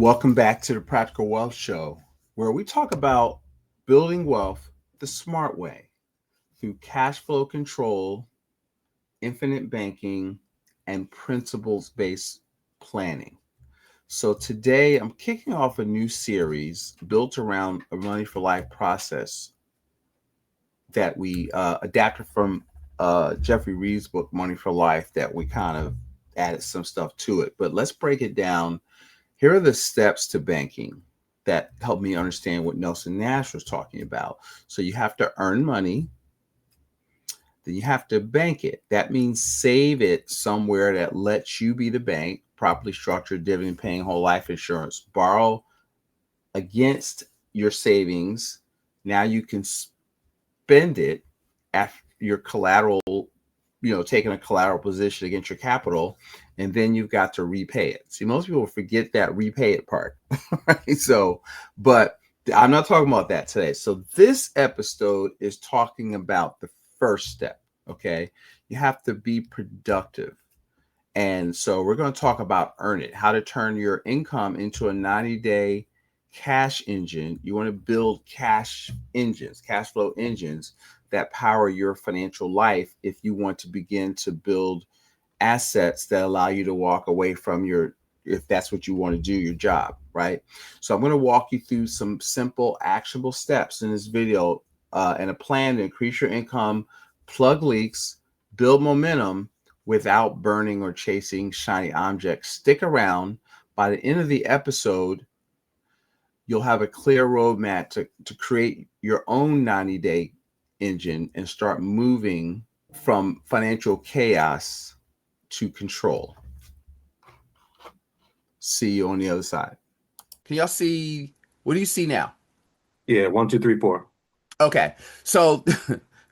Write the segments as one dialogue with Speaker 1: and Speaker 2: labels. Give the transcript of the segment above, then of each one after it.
Speaker 1: Welcome back to the Practical Wealth Show, where we talk about building wealth the smart way through cash flow control, infinite banking, and principles based planning. So, today I'm kicking off a new series built around a money for life process that we adapted from Jeffrey Reed's book, Money for Life, that we kind of added some stuff to it. But let's break it down. Here are the steps to banking that help me understand what Nelson Nash was talking about. So you have to earn money, then you have to bank it. That means save it somewhere that lets you be the bank, properly structured dividend paying whole life insurance. Borrow against your savings. Now you can spend it after your collateral, taking a collateral position against your capital, and then you've got to repay it. See, most people forget that repay it part. Right? So, but I'm not talking about that today. So this episode is talking about the first step. Okay. You have to be productive. And so we're going to talk about earn it, how to turn your income into a 90-day cash engine. You want to build cash engines, cash flow engines that power your financial life if you want to begin to build assets that allow you to walk away from if that's what you want to do, your job, right? So I'm going to walk you through some simple actionable steps in this video and a plan to increase your income, plug leaks, build momentum without burning or chasing shiny objects. Stick around. By the end of the episode, you'll have a clear roadmap to create your own 90-day engine and start moving from financial chaos to control. See you on the other side. Can y'all see? What do you see now?
Speaker 2: Yeah, 1, 2, 3, 4.
Speaker 1: Okay. So,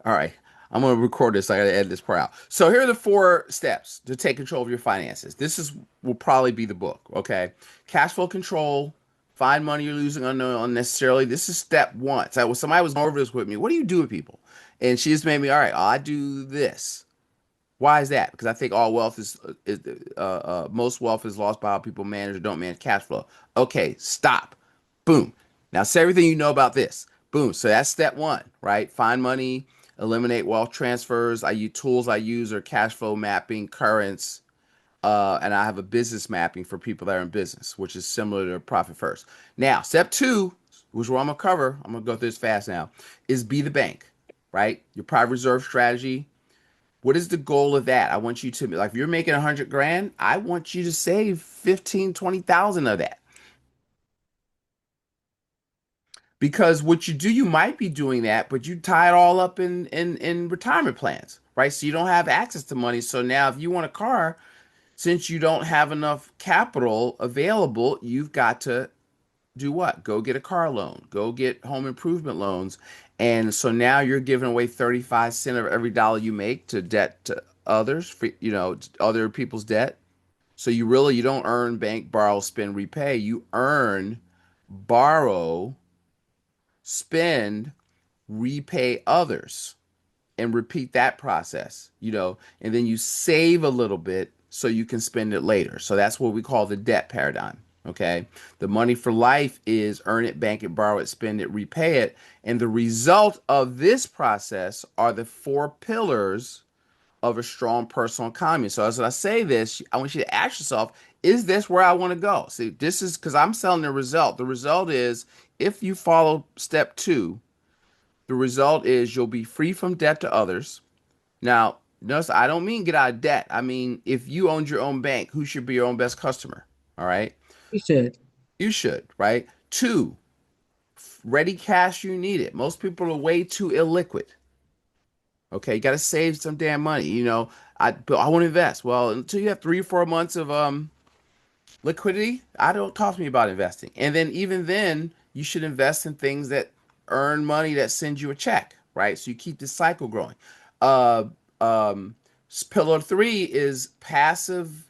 Speaker 1: all right. I'm going to record this. I got to edit this part out. So here are the 4 steps to take control of your finances. Will probably be the book. Okay. Cash flow control. Find money you're losing unnecessarily. This is step 1. So somebody was over this with me. What do you do with people? And she just made me, all right, I do this. Why is that? Because I think all wealth most wealth is lost by how people manage or don't manage cash flow. Okay, stop. Boom. Now say everything you know about this. Boom. So that's step 1, right? Find money, eliminate wealth transfers. Tools I use are cash flow mapping, currents, and I have a business mapping for people that are in business, which is similar to profit first. Now, step 2, which is what I'm gonna cover, I'm gonna go through this fast now, is be the bank, right? Your private reserve strategy. What is the goal of that? I want you to, like, if you're making 100 grand, I want you to save 15, 20,000 of that. Because what you do, you might be doing that, but you tie it all up in retirement plans, right? So you don't have access to money. So now if you want a car, since you don't have enough capital available, you've got to do what? Go get a car loan, go get home improvement loans. And so now you're giving away 35 cents of every dollar you make to debt to others, for, other people's debt. So you don't earn, bank, borrow, spend, repay. You earn, borrow, spend, repay others, and repeat that process, and then you save a little bit so you can spend it later. So that's what we call the debt paradigm. Okay. The money for life is earn it, bank it, borrow it, spend it, repay it. And the result of this process are the 4 pillars of a strong personal economy. So as I say this, I want you to ask yourself, is this where I want to go? See, this is because I'm selling the result. The result is if you follow step 2, the result is you'll be free from debt to others. Now, notice I don't mean get out of debt. I mean, if you owned your own bank, who should be your own best customer? All right.
Speaker 3: You should.
Speaker 1: You should, right? 2, ready cash you need it. Most people are way too illiquid. Okay, you got to save some damn money. But I want to invest. Well, until you have 3 or 4 months of liquidity, I don't talk to me about investing. And then even then, you should invest in things that earn money that send you a check, right? So you keep the cycle growing. Uh, um, Pillar 3 is passive,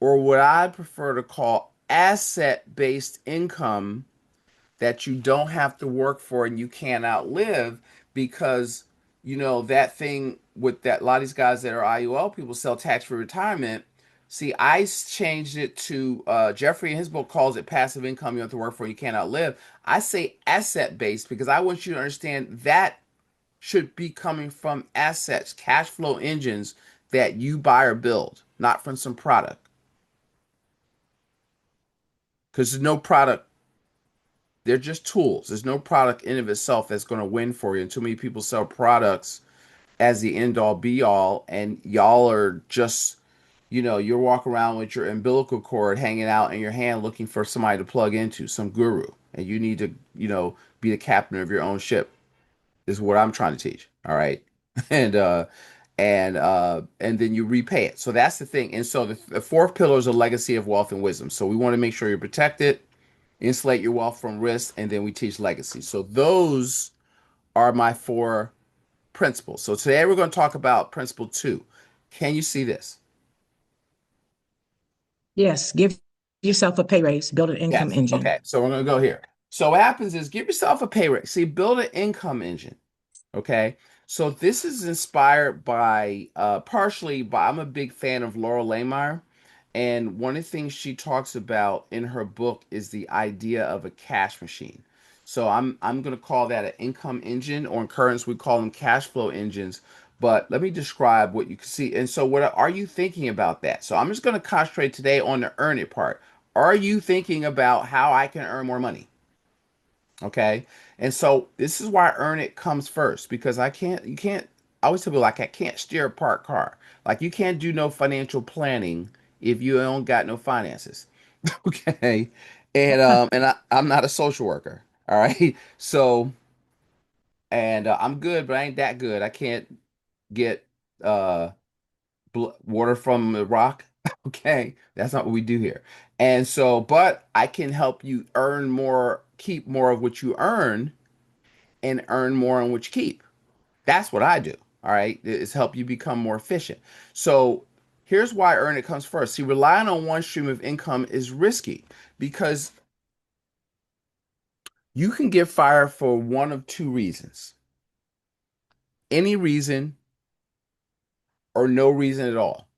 Speaker 1: or what I prefer to call asset-based income that you don't have to work for and you can't outlive because that thing with that a lot of these guys that are IUL people sell tax-free retirement. See, I changed it to Jeffrey in his book calls it passive income you have to work for, you can't outlive. I say asset based because I want you to understand that should be coming from assets, cash flow engines that you buy or build, not from some product. Because there's no product, they're just tools. There's no product in of itself that's going to win for you. And too many people sell products as the end all be all, and y'all are just, you're walking around with your umbilical cord hanging out in your hand looking for somebody to plug into, some guru, and you need to, be the captain of your own ship, is what I'm trying to teach. All right. And and then you repay it. So that's the thing. And so the fourth pillar is a legacy of wealth and wisdom. So we want to make sure you're protected, insulate your wealth from risk, and then we teach legacy. So those are my four principles. So today we're going to talk about principle two. Can you see this?
Speaker 3: Yes, give yourself a pay raise, build an income
Speaker 1: Yes.
Speaker 3: engine.
Speaker 1: Okay. So we're going to go here. So what happens is give yourself a pay raise. See, build an income engine. Okay. So this is inspired by partially by I'm a big fan of Laura Lehmeyer. And one of the things she talks about in her book is the idea of a cash machine. So I'm going to call that an income engine, or in currents we call them cash flow engines. But let me describe what you can see. And so what are you thinking about that? So I'm just going to concentrate today on the earn it part. Are you thinking about how I can earn more money? Okay. And so this is why earn it comes first, because you can't, I always tell people like I can't steer a parked car. Like you can't do no financial planning if you don't got no finances. Okay. I'm not a social worker. All right. So, and I'm good, but I ain't that good. I can't get uh water from the rock. Okay. That's not what we do here. And so, but I can help you earn more, keep more of what you earn and earn more on what you keep. That's what I do. All right. Is help you become more efficient. So here's why earn it comes first. See, relying on one stream of income is risky because you can get fired for one of two reasons: any reason or no reason at all.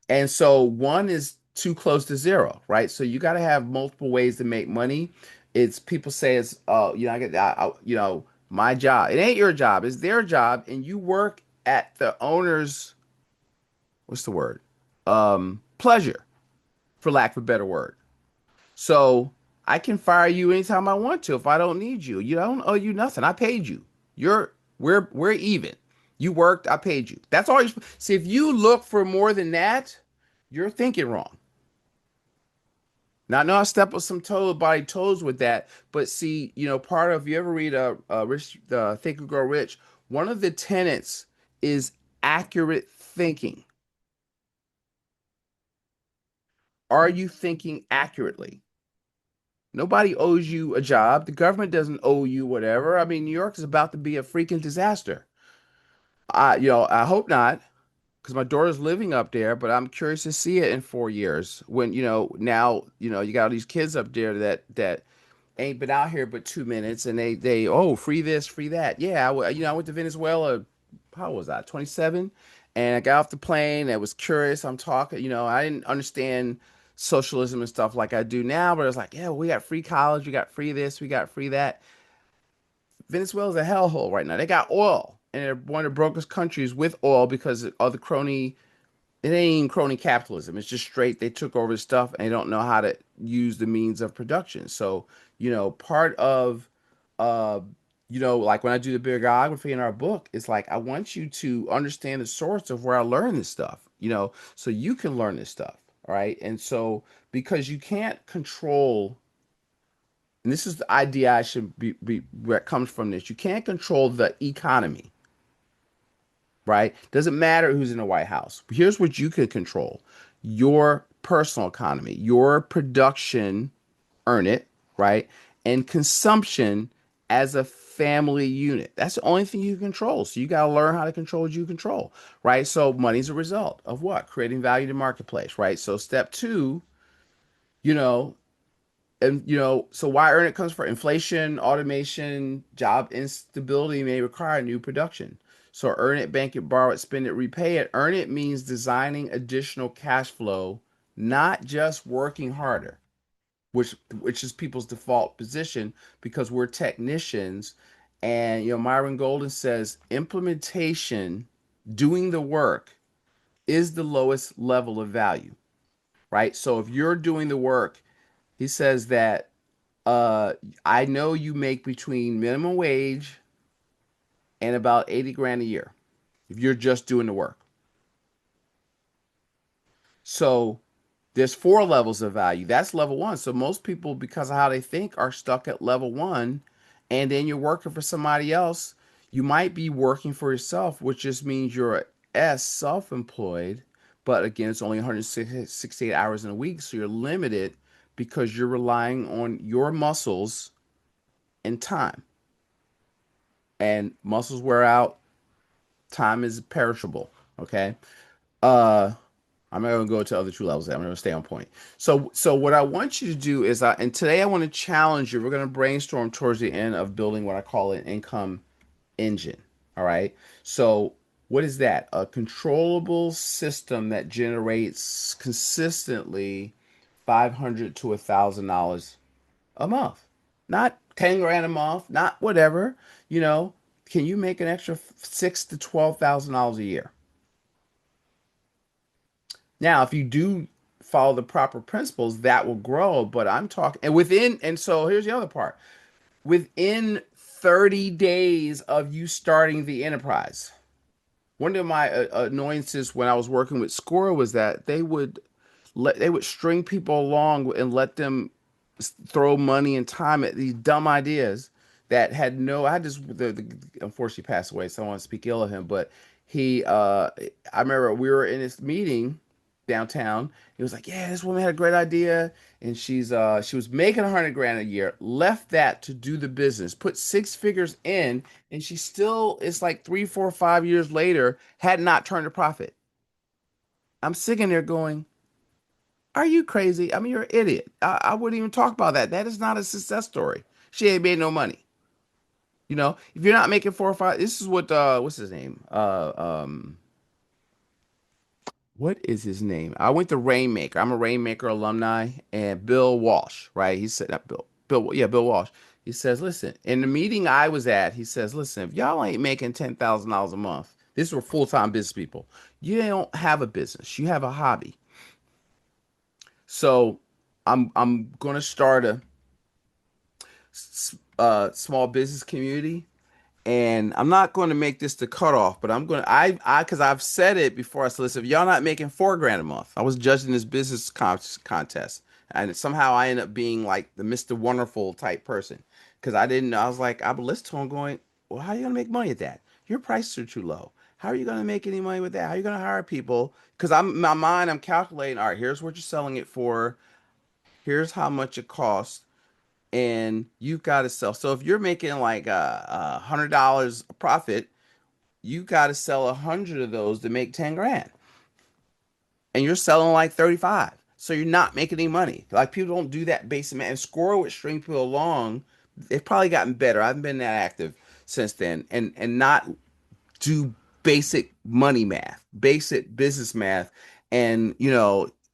Speaker 1: And so one is too close to zero, right? So you got to have multiple ways to make money. It's people say it's I get my job. It ain't your job, it's their job, and you work at the owner's, what's the word? Pleasure, for lack of a better word. So I can fire you anytime I want to if I don't need you. You don't owe you nothing. I paid you. We're even. You worked, I paid you. That's all you see. If you look for more than that, you're thinking wrong. Now, I know I step on some body toes with that, but see, part of, you ever read Rich Think and Grow Rich? One of the tenets is accurate thinking. Are you thinking accurately? Nobody owes you a job. The government doesn't owe you whatever. I mean, New York is about to be a freaking disaster. I hope not, because my daughter's living up there, but I'm curious to see it in 4 years when, now, you got all these kids up there that ain't been out here but 2 minutes, and they oh, free this, free that. Yeah, I went to Venezuela. How was I? 27, and I got off the plane. I was curious. I'm talking. I didn't understand socialism and stuff like I do now, but I was like, yeah, we got free college, we got free this, we got free that. Venezuela's a hellhole right now. They got oil, and they're one of the brokest countries with oil because of the crony. It ain't even crony capitalism. It's just straight. They took over stuff and they don't know how to use the means of production. So, part of, uh, like when I do the bibliography in our book, it's like I want you to understand the source of where I learned this stuff, so you can learn this stuff. All right. And so, because you can't control, and this is the idea I should be where it comes from this, you can't control the economy, right? Doesn't matter who's in the White House. Here's what you can control: your personal economy, your production, earn it, right? And consumption as a family unit. That's the only thing you can control. So you got to learn how to control what you control, right? So money's a result of what? Creating value to marketplace, right? So step two, you know, and so why earn it comes for inflation, automation, job instability may require new production. So earn it, bank it, borrow it, spend it, repay it. Earn it means designing additional cash flow, not just working harder, which is people's default position because we're technicians. And Myron Golden says implementation, doing the work, is the lowest level of value, right? So if you're doing the work, he says that I know you make between minimum wage and about 80 grand a year if you're just doing the work. So there's 4 levels of value. That's level 1. So most people, because of how they think, are stuck at level 1, and then you're working for somebody else. You might be working for yourself, which just means you're self-employed, but again, it's only 168 hours in a week, so you're limited because you're relying on your muscles and time. And muscles wear out, time is perishable, okay? I'm not going to go to other 2 levels. I'm going to stay on point. So what I want you to do is, and today I want to challenge you. We're going to brainstorm towards the end of building what I call an income engine. All right. So what is that? A controllable system that generates consistently $500 to $1,000 a month, not 10 grand a month, not whatever. Can you make an extra $6,000 to $12,000 a year? Now, if you do follow the proper principles, that will grow. But I'm talking, and so here's the other part. Within 30 days of you starting the enterprise, one of my annoyances when I was working with Score was that they would string people along and let them throw money and time at these dumb ideas that had no. I just unfortunately passed away, so I don't want to speak ill of him, but I remember we were in this meeting downtown. He was like, "Yeah, this woman had a great idea, and she was making 100 grand a year. Left that to do the business, put 6 figures in, and she still, it's like 3, 4, 5 years later, had not turned a profit." I'm sitting there going, "Are you crazy? I mean, you're an idiot. I wouldn't even talk about that. That is not a success story. She ain't made no money. If you're not making 4 or 5, this is what what's his name? What is his name? I went to Rainmaker. I'm a Rainmaker alumni, and Bill Walsh, right? He said that Bill Walsh. He says, listen, in the meeting I was at, he says, listen, if y'all ain't making $10,000 a month, these were full-time business people. You don't have a business. You have a hobby. So I'm gonna start a small business community. And I'm not going to make this the cutoff, but because I've said it before. I said, listen, if y'all not making 4 grand a month, I was judging this business contest, and somehow I ended up being like the Mr. Wonderful type person because I didn't know. I was like, I listened to him going, well, how are you going to make money at that? Your prices are too low. How are you going to make any money with that? How are you going to hire people? Because in my mind, I'm calculating, all right, here's what you're selling it for. Here's how much it costs. And you've got to sell. So if you're making like $100 a profit, you got to sell 100 of those to make 10 grand. And you're selling like 35. So you're not making any money. Like people don't do that basic math. And Score with string people along, they've probably gotten better. I haven't been that active since then. And not do basic money math, basic business math. And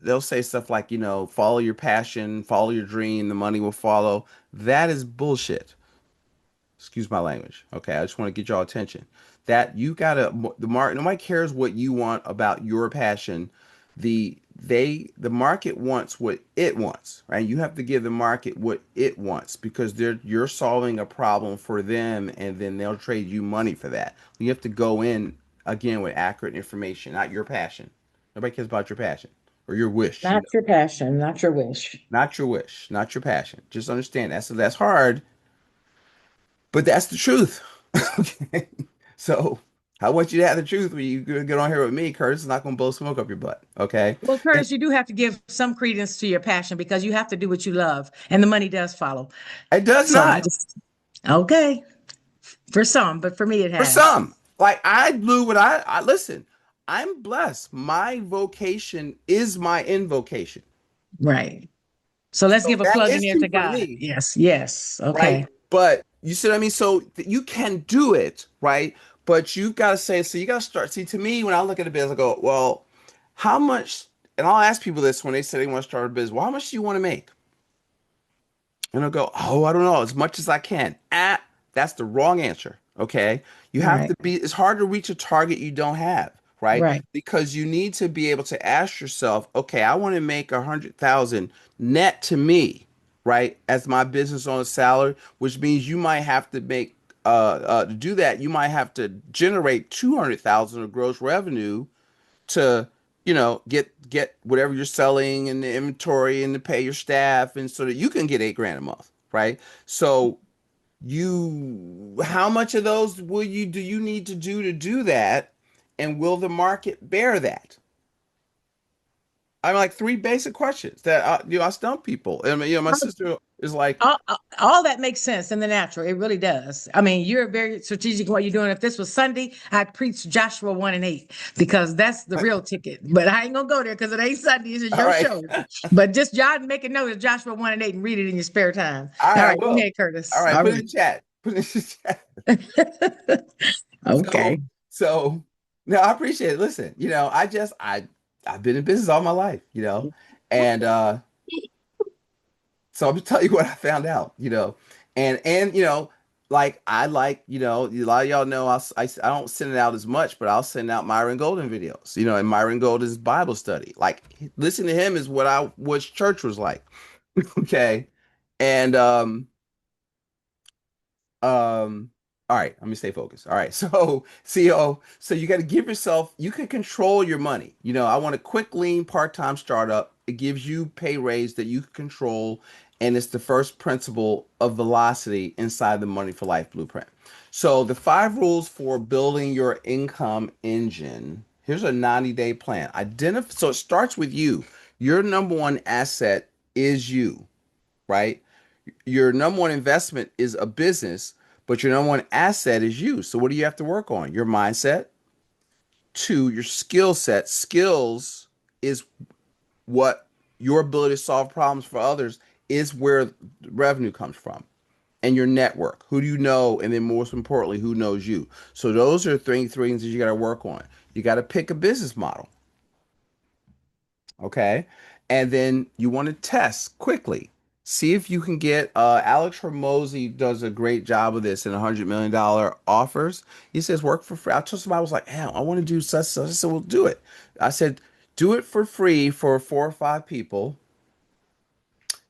Speaker 1: they'll say stuff like, follow your passion, follow your dream, the money will follow. That is bullshit. Excuse my language. Okay, I just want to get y'all attention. That you gotta nobody cares what you want about your passion. The market wants what it wants, right? You have to give the market what it wants because you're solving a problem for them, and then they'll trade you money for that. You have to go in again with accurate information, not your passion. Nobody cares about your passion or your wish.
Speaker 3: Not your passion, not your wish.
Speaker 1: Not your wish, not your passion. Just understand that's hard, but that's the truth. Okay. So I want you to have the truth when you get on here with me. Curtis is not going to blow smoke up your butt. Okay.
Speaker 3: Well, Curtis, you do have to give some credence to your passion because you have to do what you love, and the money does follow.
Speaker 1: It does
Speaker 3: So
Speaker 1: not.
Speaker 3: Okay, for some, but for me, it
Speaker 1: For
Speaker 3: has.
Speaker 1: some. Like I blew what I listen. I'm blessed. My vocation is my invocation.
Speaker 3: Right. So let's
Speaker 1: So
Speaker 3: give a
Speaker 1: that
Speaker 3: plug in
Speaker 1: is
Speaker 3: there
Speaker 1: key
Speaker 3: to
Speaker 1: for
Speaker 3: God.
Speaker 1: me,
Speaker 3: Yes, yes.
Speaker 1: right?
Speaker 3: Okay.
Speaker 1: But you see what I mean? So you can do it, right? But you got to say, so you got to start. See, to me, when I look at a business, I go, well, how much? And I'll ask people this when they say they want to start a business. Well, how much do you want to make? And I'll go, oh, I don't know, as much as I can. That's the wrong answer. Okay. You have
Speaker 3: Right.
Speaker 1: to be, it's hard to reach a target you don't have, right?
Speaker 3: Right.
Speaker 1: Because you need to be able to ask yourself, okay, I want to make 100,000 net to me, right? As my business owner salary, which means you might have to make, to do that, you might have to generate 200,000 of gross revenue to get whatever you're selling and the inventory and to pay your staff and so that you can get 8 grand a month, right? So how much of those do you need to do that, and will the market bear that? I'm like, 3 basic questions that I stump people. And my sister is like,
Speaker 3: All that makes sense in the natural. It really does. I mean, you're very strategic in what you're doing. If this was Sunday, I'd preach Joshua 1:8 because that's the real ticket. But I ain't gonna go there because it ain't Sunday. This is
Speaker 1: all
Speaker 3: your
Speaker 1: right,
Speaker 3: show. But just y'all make a note of Joshua 1:8 and read it in your spare time.
Speaker 1: all
Speaker 3: All
Speaker 1: right, I
Speaker 3: right, go
Speaker 1: will.
Speaker 3: ahead,
Speaker 1: All
Speaker 3: Curtis.
Speaker 1: right,
Speaker 3: All
Speaker 1: put it
Speaker 3: right.
Speaker 1: in the chat. Put it in the chat.
Speaker 3: Okay.
Speaker 1: So no, I appreciate it. Listen, I've been in business all my life, and so I'm just telling you what I found out, and like I like, a lot of y'all know I don't send it out as much, but I'll send out Myron Golden videos, and Myron Golden's Bible study. Like, listen to him is what church was like. Okay. And um, all right, let me stay focused. All right, so CEO, so you got to give yourself, you can control your money. I want a quick, lean, part-time startup. It gives you pay raise that you can control, and it's the first principle of velocity inside the Money for Life blueprint. So the 5 rules for building your income engine. Here's a 90-day plan. So it starts with you. Your number one asset is you, right? Your number one investment is a business, but your number one asset is you. So what do you have to work on? Your mindset. 2, your skill set. Skills is what your ability to solve problems for others is where revenue comes from. And your network. Who do you know? And then most importantly, who knows you? So those are three things that you got to work on. You got to pick a business model. Okay. And then you want to test quickly. See if you can get Alex Hormozy does a great job of this in $100 million offers. He says work for free. I told somebody, I was like, "Hell, I want to do such such." I said, "Well, do it." I said, "Do it for free for 4 or 5 people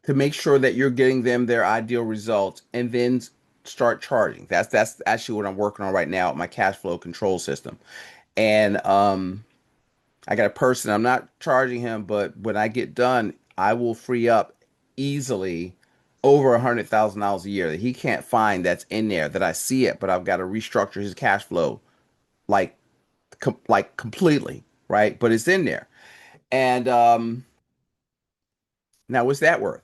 Speaker 1: to make sure that you're getting them their ideal results, and then start charging." That's actually what I'm working on right now with my cash flow control system. And I got a person, I'm not charging him, but when I get done, I will free up easily over $100,000 a year that he can't find, that's in there that I see it, but I've got to restructure his cash flow like like completely, right? But it's in there. And now what's that worth?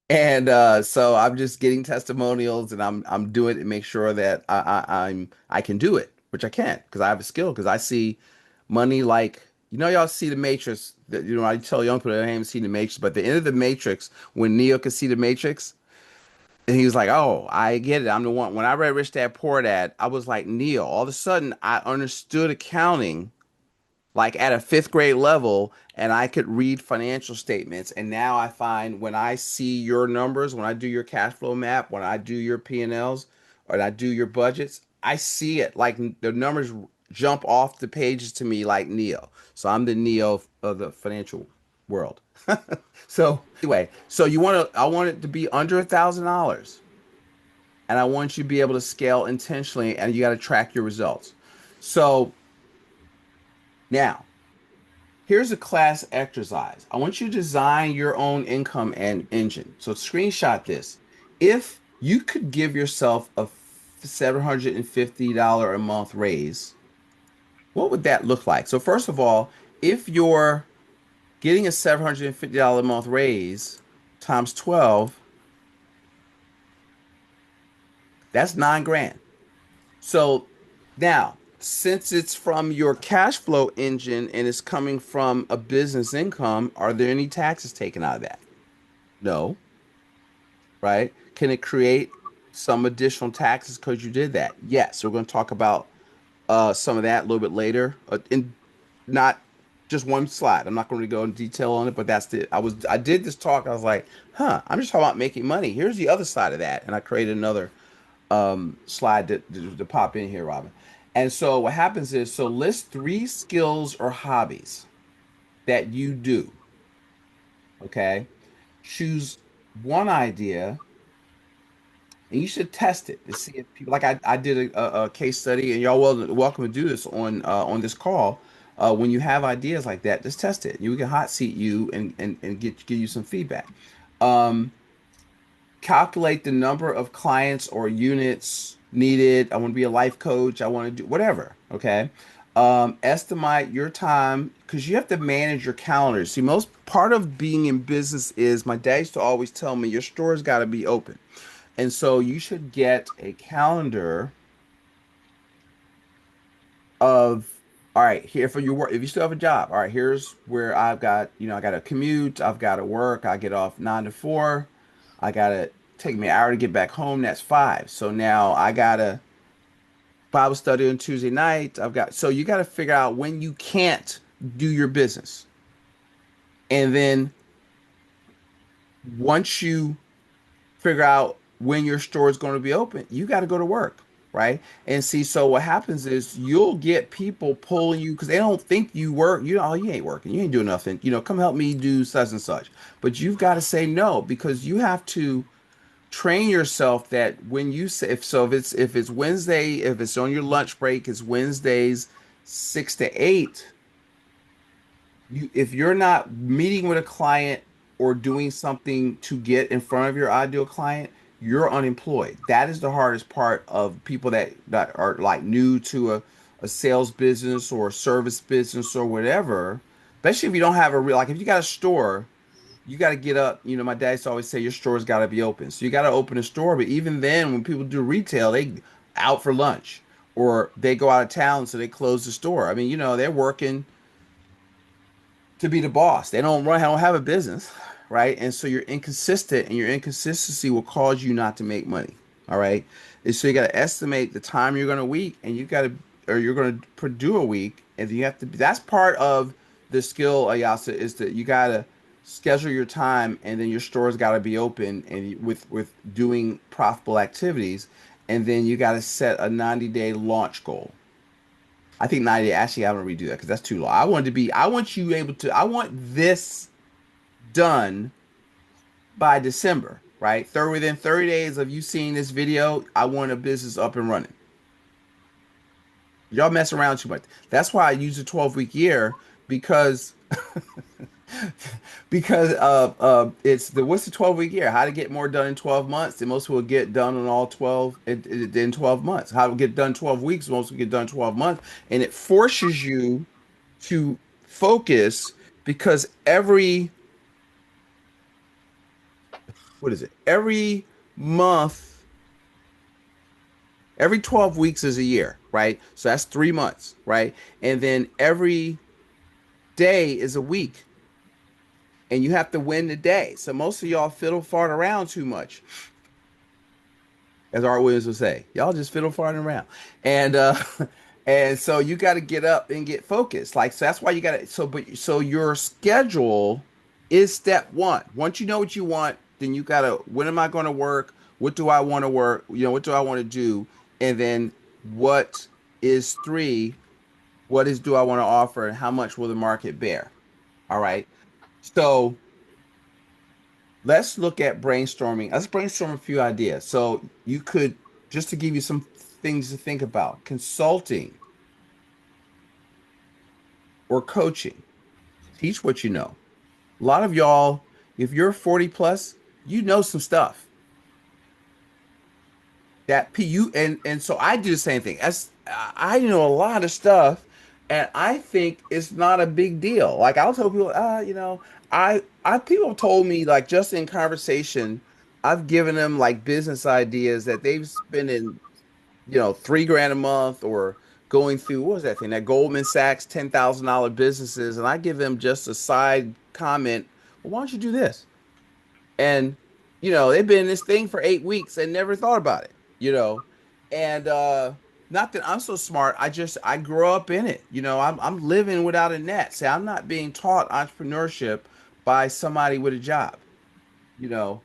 Speaker 1: And so I'm just getting testimonials, and I'm doing it to make sure that I can do it, which I can because I have a skill, because I see money like, y'all see the Matrix. That, I tell young people I haven't seen the Matrix, but the end of the Matrix, when Neo could see the Matrix, and he was like, "Oh, I get it. I'm the one." When I read Rich Dad Poor Dad, I was like Neo. All of a sudden, I understood accounting like at a fifth grade level, and I could read financial statements. And now I find when I see your numbers, when I do your cash flow map, when I do your P&Ls, or I do your budgets, I see it like the numbers jump off the pages to me like Neo. So I'm the Neo of the financial world. So anyway, so I want it to be under $1,000, and I want you to be able to scale intentionally, and you got to track your results. So now, here's a class exercise. I want you to design your own income and engine. So screenshot this. If you could give yourself a $750 a month raise, what would that look like? So first of all, if you're getting a $750 a month raise times 12, that's 9 grand. So now, since it's from your cash flow engine and it's coming from a business income, are there any taxes taken out of that? No, right? Can it create some additional taxes because you did that? Yes. We're going to talk about some of that a little bit later. In not just one slide. I'm not going to go in detail on it, but that's the I did this talk. I was like, huh, I'm just talking about making money. Here's the other side of that, and I created another slide to pop in here, Robin. And so what happens is, so list 3 skills or hobbies that you do. Okay, choose one idea and you should test it to see if people like I did a case study, and y'all welcome to do this on this call. When you have ideas like that, just test it. You can hot seat you and give you some feedback. Um, Calculate the number of clients or units needed. I want to be a life coach. I want to do whatever. Okay. Estimate your time because you have to manage your calendar. See, most part of being in business is my dad used to always tell me your store's got to be open. And so you should get a calendar of, all right, here for your work. If you still have a job, all right, here's where I've got, I got to commute, I've got to work, I get off 9 to 4, I got to take me an hour to get back home. That's 5. So now I got to Bible study on Tuesday night. So you got to figure out when you can't do your business. And then once you figure out when your store is going to be open, you got to go to work, right? And see, so what happens is you'll get people pulling you because they don't think you work. You ain't working, you ain't doing nothing. Come help me do such and such. But you've got to say no because you have to train yourself that when you say if it's Wednesday, if it's on your lunch break, it's Wednesdays 6 to 8. If you're not meeting with a client or doing something to get in front of your ideal client, you're unemployed. That is the hardest part of people that are like new to a sales business or a service business or whatever. Especially if you don't have a real, like if you got a store, you got to get up. My dad used to always say your store's got to be open. So you got to open a store. But even then, when people do retail, they out for lunch or they go out of town, so they close the store. I mean, they're working to be the boss. They don't have a business, right? And so you're inconsistent, and your inconsistency will cause you not to make money. All right. And so you got to estimate the time you're going to week, and you're going to do a week, and you have to. That's part of the skill, Ayasa, is that you got to schedule your time, and then your store's got to be open and with doing profitable activities, and then you got to set a 90-day launch goal. I think 90. Actually, I'm gonna redo that because that's too long. I want you able to. I want this done by December, right? Within 30 days of you seeing this video, I want a business up and running. Y'all mess around too much. That's why I use a 12-week year because because it's the what's the 12-week year? How to get more done in 12 months? And most people get done in all 12 in 12 months. How to get done 12 weeks? Most people get done 12 months, and it forces you to focus because every what is it? Every month, every 12 weeks is a year, right? So that's 3 months, right? And then every day is a week. And you have to win the day. So most of y'all fiddle fart around too much, as Art Williams would say. Y'all just fiddle farting around, and and so you got to get up and get focused. Like so, that's why you got to. So your schedule is step one. Once you know what you want, then you got to. When am I going to work? What do I want to work? What do I want to do? And then what is 3? What is do I want to offer, and how much will the market bear? All right. So let's look at brainstorming. Let's brainstorm a few ideas. So you could, just to give you some things to think about, consulting or coaching. Teach what you know. A lot of y'all, if you're 40 plus, you know some stuff. That PU and so I do the same thing. As I know a lot of stuff, and I think it's not a big deal. Like I'll tell people, I people have told me like just in conversation, I've given them like business ideas that they've spent in 3 grand a month or going through, what was that thing? That Goldman Sachs $10,000 businesses, and I give them just a side comment. Well, why don't you do this? And they've been in this thing for 8 weeks and never thought about it. And not that I'm so smart. I grew up in it. I'm living without a net. See, I'm not being taught entrepreneurship by somebody with a job. You know,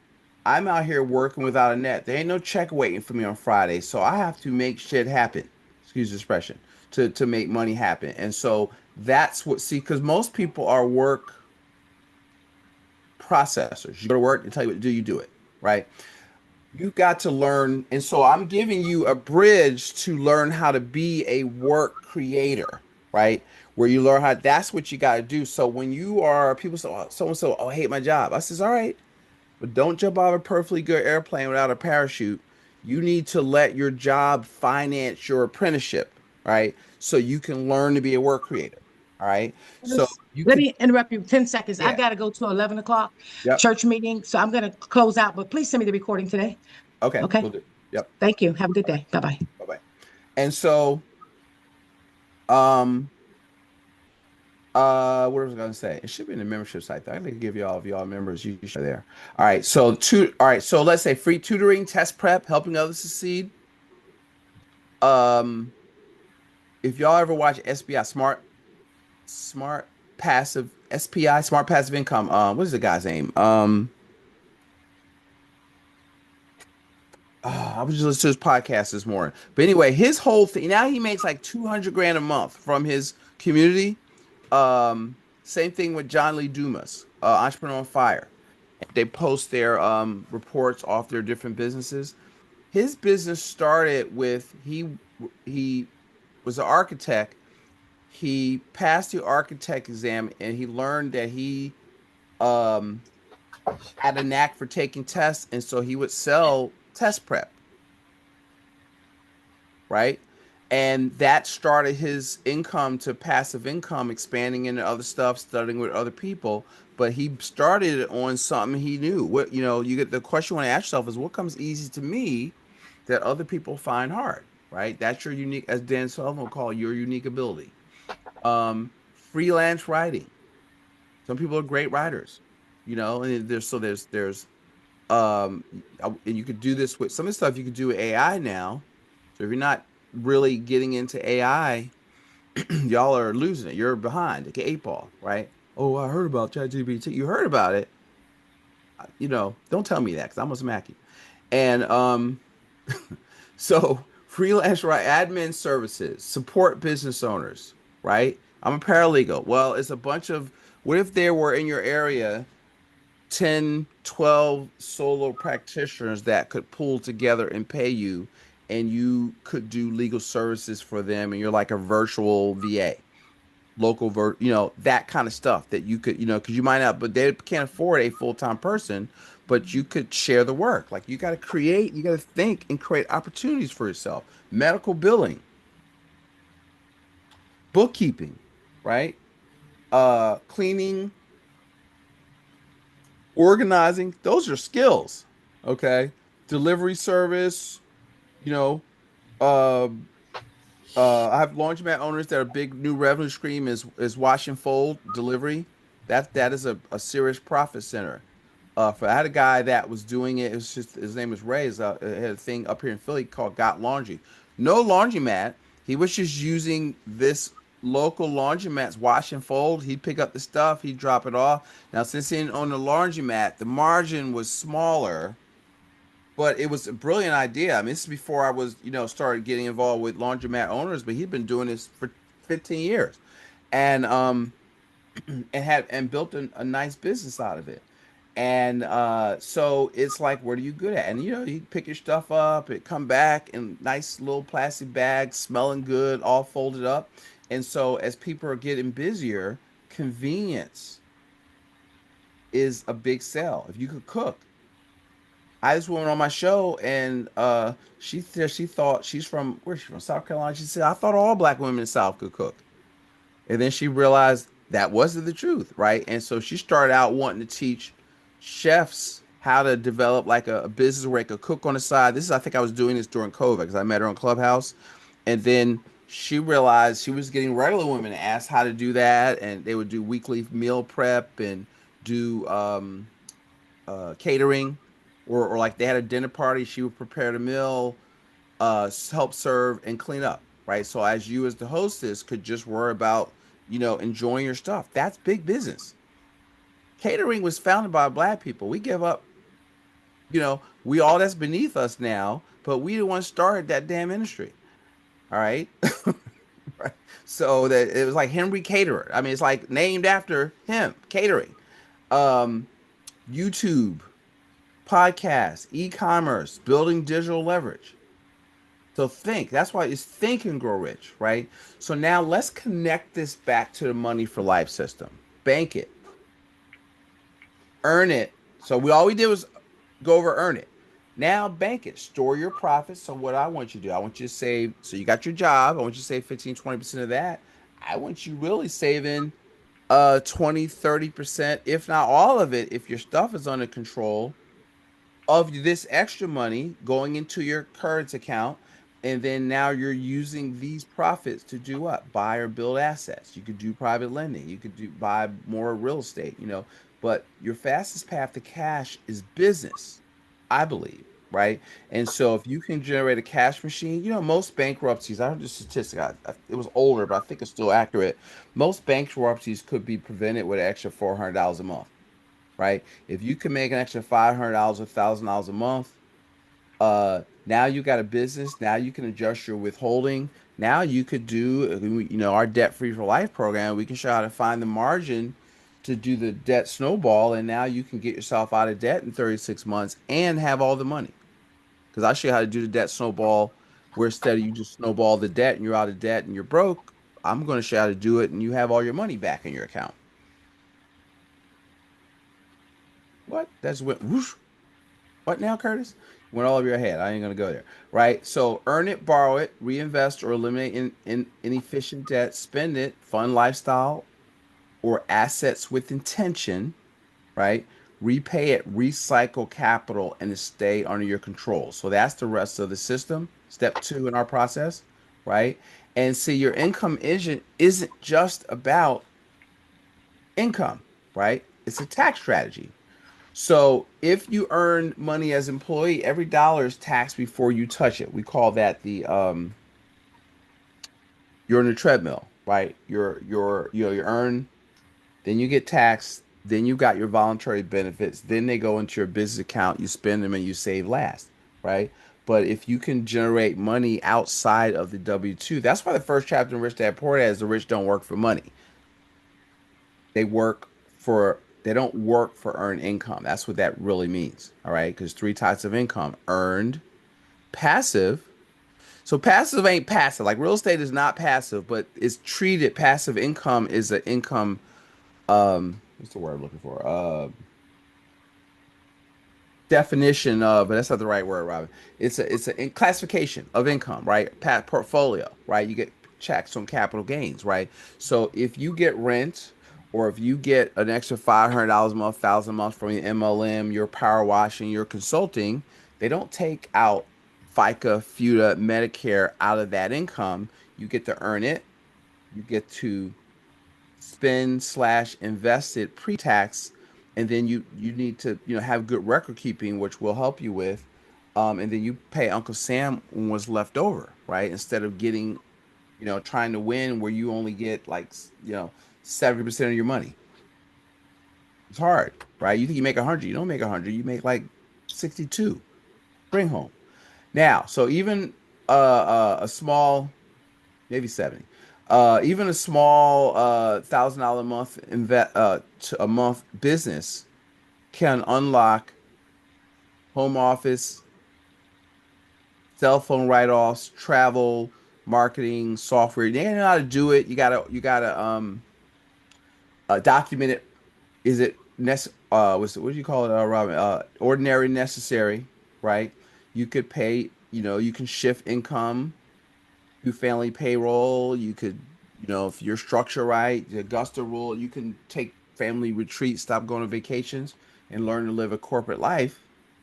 Speaker 1: I'm out here working without a net. There ain't no check waiting for me on Friday, so I have to make shit happen. Excuse the expression, to make money happen. And so that's what see, because most people are work processors. You go to work, they tell you what to do, you do it, right? You've got to learn, and so I'm giving you a bridge to learn how to be a work creator, right? Where you learn how that's what you got to do. So when you are people say, oh, someone said, oh, I hate my job. I says, all right, but don't jump out of a perfectly good airplane without a parachute. You need to let your job finance your apprenticeship, right? So you can learn to be a work creator. All right. So you
Speaker 3: Let
Speaker 1: could,
Speaker 3: me interrupt you 10 seconds. I
Speaker 1: yeah.
Speaker 3: got to go to 11 o'clock
Speaker 1: Yep.
Speaker 3: church meeting. So I'm going to close out, but please send me the recording today.
Speaker 1: Okay.
Speaker 3: Okay.
Speaker 1: We'll do. Yep.
Speaker 3: Thank you. Have a good
Speaker 1: All right.
Speaker 3: day. Bye bye.
Speaker 1: Bye bye. And so, um, what was I gonna say? It should be in the membership site. I can give y'all, if y'all members, you should there. All right. So all right. So let's say free tutoring, test prep, helping others succeed. Um, if y'all ever watch SBI, smart passive SPI, smart passive income. What is the guy's name? I was just listening to his podcast this morning. But anyway, his whole thing now he makes like 200 grand a month from his community. Same thing with John Lee Dumas, Entrepreneur on Fire. They post their reports off their different businesses. His business started with he was an architect. He passed the architect exam and he learned that he um, had a knack for taking tests, and so he would sell test prep, right? And that started his income to passive income, expanding into other stuff, studying with other people. But he started it on something he knew. What you get the question you want to ask yourself is what comes easy to me that other people find hard, right? That's your unique, as Dan Sullivan will call your unique ability. Freelance writing. Some people are great writers, and um, and you could do this with some of the stuff you could do with AI now. So if you're not really getting into AI, y'all are losing it. You're behind, like an 8 ball, right? Oh, I heard about ChatGPT. You heard about it. Don't tell me that because I'm gonna smack you. And so freelance right admin services, support business owners, right? I'm a paralegal. Well, it's a bunch of what if there were in your area 10, 12 solo practitioners that could pull together and pay you, and you could do legal services for them, and you're like a virtual VA, that kind of stuff that you could, because you might not, but they can't afford a full-time person, but you could share the work. Like you got to create, you got to think and create opportunities for yourself. Medical billing, bookkeeping, right? Cleaning, organizing, those are skills. Okay. Delivery service, you know, uh, I have laundromat owners that are big new revenue stream is wash and fold delivery. That is a serious profit center. I had a guy that was doing it. It was just his name was Ray. Had a thing up here in Philly called Got Laundry. No laundromat. He was just using this local laundromat's wash and fold. He'd pick up the stuff. He'd drop it off. Now, since he didn't own the laundromat, the margin was smaller, but it was a brilliant idea. I mean, this is before I was, started getting involved with laundromat owners, but he'd been doing this for 15 years, and and built a nice business out of it. And so it's like, what are you good at? And you pick your stuff up, it come back in nice little plastic bags, smelling good, all folded up. And so as people are getting busier, convenience is a big sell. If you could cook, I just went on my show and she said she thought she's from where's she from South Carolina. She said I thought all black women in the South could cook, and then she realized that wasn't the truth, right? And so she started out wanting to teach chefs how to develop like a business where they could cook on the side. I think I was doing this during COVID because I met her on Clubhouse, and then she realized she was getting regular women to ask how to do that, and they would do weekly meal prep and do catering, or like they had a dinner party, she would prepare the meal, help serve and clean up, right? So as you as the hostess could just worry about, enjoying your stuff. That's big business. Catering was founded by black people. We give up, we all that's beneath us now, but we the ones started that damn industry. All right. Right. So that it was like Henry Caterer. I mean, it's like named after him, catering. Um, YouTube, podcast, e-commerce, building digital leverage. So think. That's why it's Think and Grow Rich, right? So now let's connect this back to the money for life system. Bank it, earn it. So all we did was go over earn it. Now bank it. Store your profits. So what I want you to do, I want you to save. So you got your job. I want you to save 15, 20% of that. I want you really saving 20, 30%, if not all of it, if your stuff is under control, of this extra money going into your current account. And then now you're using these profits to do what? Buy or build assets. You could do private lending. You could buy more real estate, but your fastest path to cash is business, I believe, right? And so if you can generate a cash machine, most bankruptcies, I heard the statistic, it was older, but I think it's still accurate. Most bankruptcies could be prevented with an extra $400 a month, right? If you can make an extra $500 or $1,000 a month, now you got a business. Now you can adjust your withholding. Now you could do, our debt free for life program. We can show how to find the margin to do the debt snowball, and now you can get yourself out of debt in 36 months and have all the money. Because I show you how to do the debt snowball, where instead of you just snowball the debt and you're out of debt and you're broke, I'm going to show you how to do it and you have all your money back in your account. What? That's what whoosh. What now, Curtis? Went all over your head. I ain't gonna go there. Right? So earn it, borrow it, reinvest or eliminate in inefficient debt, spend it, fund lifestyle or assets with intention, right? Repay it, recycle capital, and stay under your control. So that's the rest of the system. Step 2 in our process, right? And see, your income isn't just about income, right? It's a tax strategy. So if you earn money as employee, every dollar is taxed before you touch it. We call that the you're in a treadmill, right? You earn, then you get taxed, then you got your voluntary benefits, then they go into your business account, you spend them and you save last, right? But if you can generate money outside of the W-2, that's why the first chapter in Rich Dad Poor Dad is the rich don't work for money. They work they don't work for earned income. That's what that really means. All right. Because 3 types of income: earned, passive. So passive ain't passive. Like real estate is not passive, but it's treated passive income is an income. What's the word I'm looking for? Definition of, but that's not the right word, Robin. It's a classification of income, right? Portfolio, right? You get checks on capital gains, right? So if you get rent, or if you get an extra $500 a month, 1,000 a month from your MLM, your power washing, your consulting, they don't take out FICA, FUTA, Medicare out of that income. You get to earn it. You get to spend slash invest it pre-tax, and then you need to have good record keeping, which will help you with, and then you pay Uncle Sam what's left over, right? Instead of getting, trying to win where you only get like 70% of your money. It's hard, right? You think you make 100, you don't make 100, you make like 62. Bring home now. So even a small, maybe 70. Even a small $1,000 a month a month business can unlock home office, cell phone write-offs, travel, marketing, software. You know how to do it. You gotta document it. Is it what do you call it, Robin? Ordinary, necessary, right? You could pay. You can shift income, do family payroll. You could, if your structure right, the Augusta rule, you can take family retreats, stop going on vacations, and learn to live a corporate life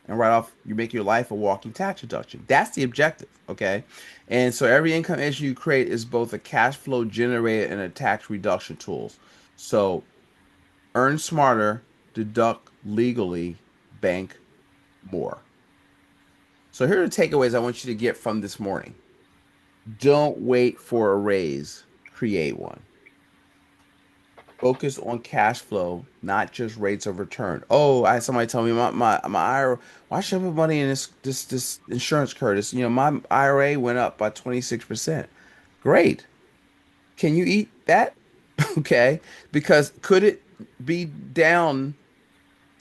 Speaker 1: and write off, you make your life a walking tax deduction. That's the objective, okay? And so every income engine you create is both a cash flow generator and a tax reduction tools. So earn smarter, deduct legally, bank more. So here are the takeaways I want you to get from this morning. Don't wait for a raise, create one. Focus on cash flow, not just rates of return. Oh, I had somebody tell me my IRA. Why should I put money in this insurance, Curtis? My IRA went up by 26%. Great. Can you eat that? Okay. Because could it be down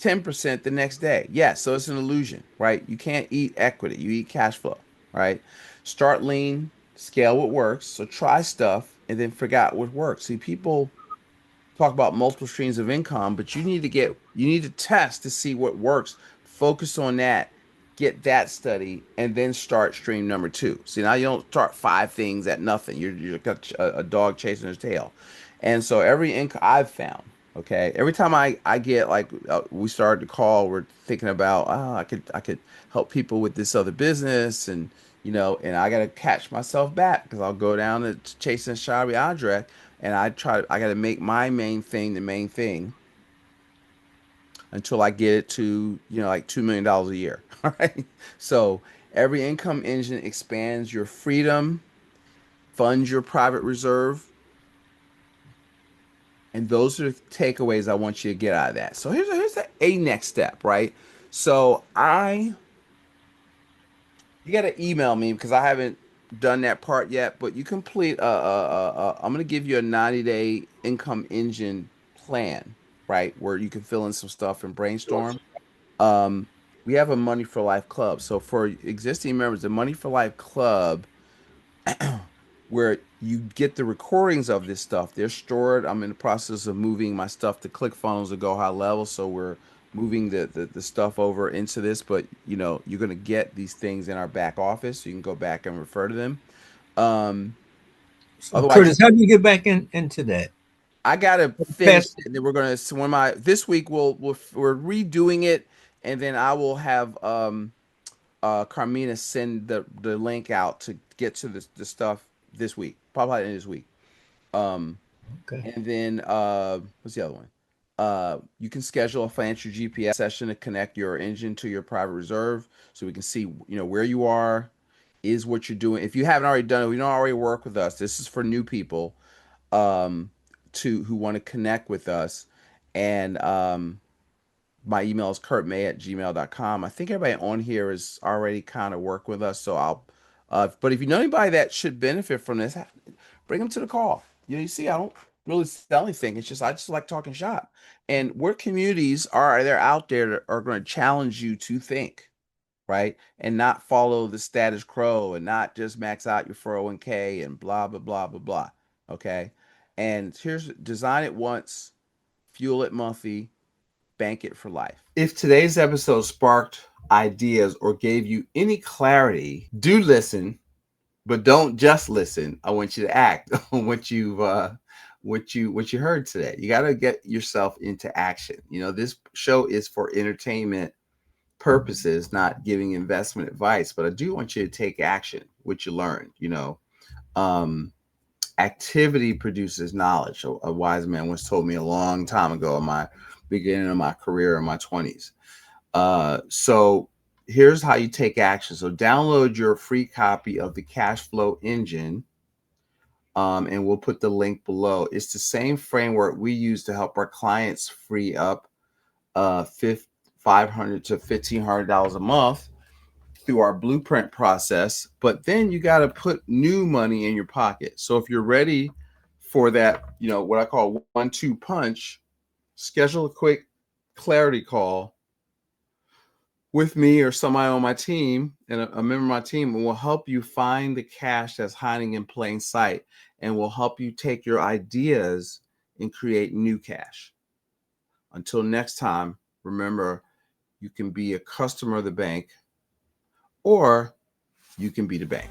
Speaker 1: 10% the next day? Yes. So it's an illusion, right? You can't eat equity. You eat cash flow, right? Start lean, scale what works. So try stuff and then figure out what works. See, people talk about multiple streams of income, but you need to test to see what works. Focus on that, get that study, and then start stream number 2. See, now you don't start 5 things at nothing. You're got a dog chasing his tail. And so every income I've found, okay, every time I get like we started the call, we're thinking about I could help people with this other business, and I gotta catch myself back because I'll go down to chasing Shari Adrek, and I got to make my main thing the main thing until I get it to, like $2 million a year. All right. So every income engine expands your freedom, funds your private reserve. And those are the takeaways I want you to get out of that. So here's a next step, right? So you got to email me because I haven't done that part yet, but you complete I'm going to give you a 90-day income engine plan, right? Where you can fill in some stuff and brainstorm. Um, we have a Money for Life club. So for existing members, the Money for Life club, where you get the recordings of this stuff, they're stored. I'm in the process of moving my stuff to ClickFunnels to Go High Level. So we're moving the stuff over into this, but you're going to get these things in our back office. So you can go back and refer to them.
Speaker 4: So
Speaker 1: Otherwise,
Speaker 4: Curtis, how do you get back into that?
Speaker 1: I gotta finish
Speaker 4: Past-
Speaker 1: it, and then we're gonna. So this week we're redoing it, and then I will have Carmina send the link out to get to the stuff this week, probably in this week. Um,
Speaker 4: Okay.
Speaker 1: and then what's the other one? You can schedule a financial GPS session to connect your engine to your private reserve, so we can see where you are, is what you're doing. If you haven't already done it, we don't already work with us. This is for new people, um, who want to connect with us, and my email is kurtmay@gmail.com. I think everybody on here is already kind of work with us, so but if you know anybody that should benefit from this, bring them to the call. You see, I don't really sell anything. It's just I just like talking shop. And what communities are there out there that are going to challenge you to think, right? And not follow the status quo and not just max out your 401k and blah, blah, blah, blah, blah. Okay. And here's design it once, fuel it monthly, bank it for life. If today's episode sparked ideas or gave you any clarity, do listen, but don't just listen. I want you to act on what you heard today. You got to get yourself into action. This show is for entertainment purposes, not giving investment advice, but I do want you to take action, what you learned. Activity produces knowledge. A wise man once told me a long time ago in my beginning of my career in my 20s. So here's how you take action. So download your free copy of the Cash Flow Engine, and we'll put the link below. It's the same framework we use to help our clients free up $500 to $1,500 a month through our blueprint process. But then you got to put new money in your pocket. So if you're ready for that, what I call 1-2 punch, schedule a quick clarity call with me or somebody on my team, and a member of my team, and will help you find the cash that's hiding in plain sight, and will help you take your ideas and create new cash. Until next time, remember, you can be a customer of the bank, or you can be the bank.